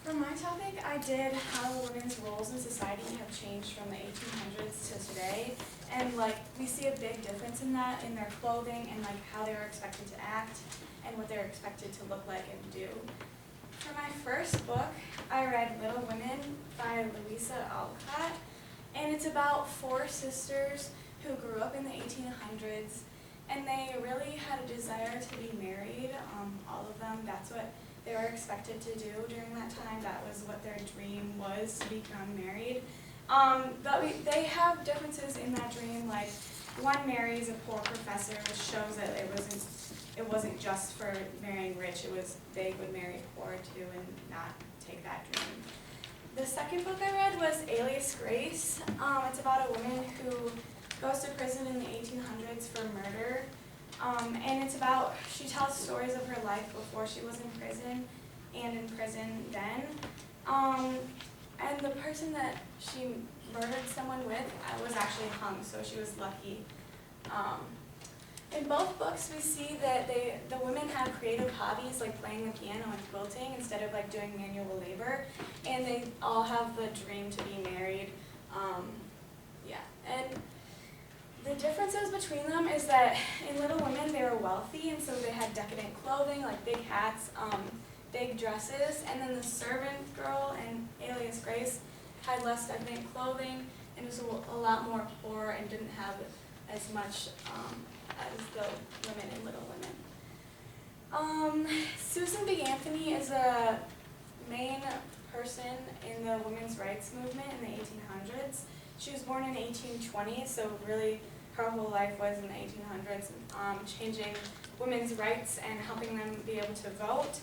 For my topic, I did how women's roles in society have changed from the 1800s to today. And we see a big difference in that, in their clothing and how they were expected to act and what they're expected to look like and do. For my first book, I read Little Women by Louisa Alcott. And it's about 4 sisters who grew up in the 1800s. And they really had a desire to be married, all of them. That's what they were expected to do during that time. That was what their dream was, to become married. But they have differences in that dream. Like, one marries a poor professor, which shows that it wasn't just for marrying rich. It was they would marry poor too and not take that dream. The second book I read was Alias Grace. It's about a woman who goes to prison in the 1800s for murder. And it's about, she tells stories of her life before she was in prison and in prison then. And the person that she murdered someone with was actually hung, so she was lucky. In both books, we see that the women have creative hobbies like playing the piano and quilting instead of doing manual labor, and they all have the dream to be married. And the differences between them is that in Little Women they were wealthy, and so they had decadent clothing like big hats, big dresses, and then the servant girl in Alias Grace had less decadent clothing and was a lot more poor and didn't have as much as the women in Little Women. Susan B. Anthony is a main person in the women's rights movement in the 1800s. She was born in 1820, so really her whole life was in the 1800s, changing women's rights and helping them be able to vote.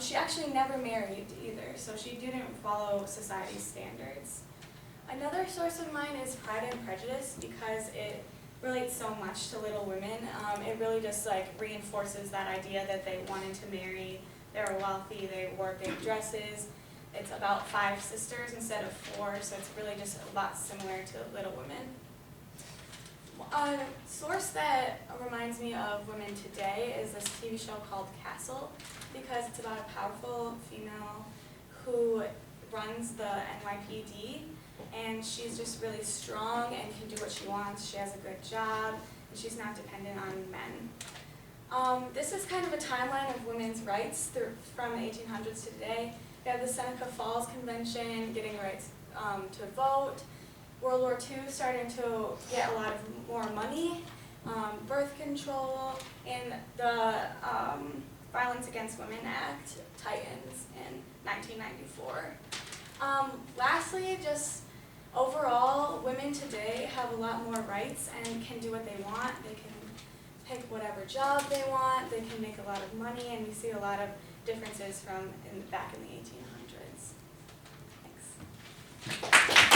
She actually never married either, so she didn't follow society's standards. Another source of mine is Pride and Prejudice, because it relates so much to Little Women. It really just reinforces that idea that they wanted to marry, they were wealthy, they wore big dresses. It's about 5 sisters instead of 4, so it's really just a lot similar to Little Women. A source that reminds me of women today is this TV show called Castle, because it's about a powerful female who runs the NYPD, and she's just really strong and can do what she wants. She has a good job, and she's not dependent on men. This is kind of a timeline of women's rights from the 1800s to today. We have the Seneca Falls Convention, getting rights to vote. World War II starting to get a lot of more money, birth control, and the Violence Against Women Act tightens in 1994. Lastly, just overall, women today have a lot more rights and can do what they want. They can pick whatever job they want, they can make a lot of money, and we see a lot of differences from back in the 1800s. Thanks.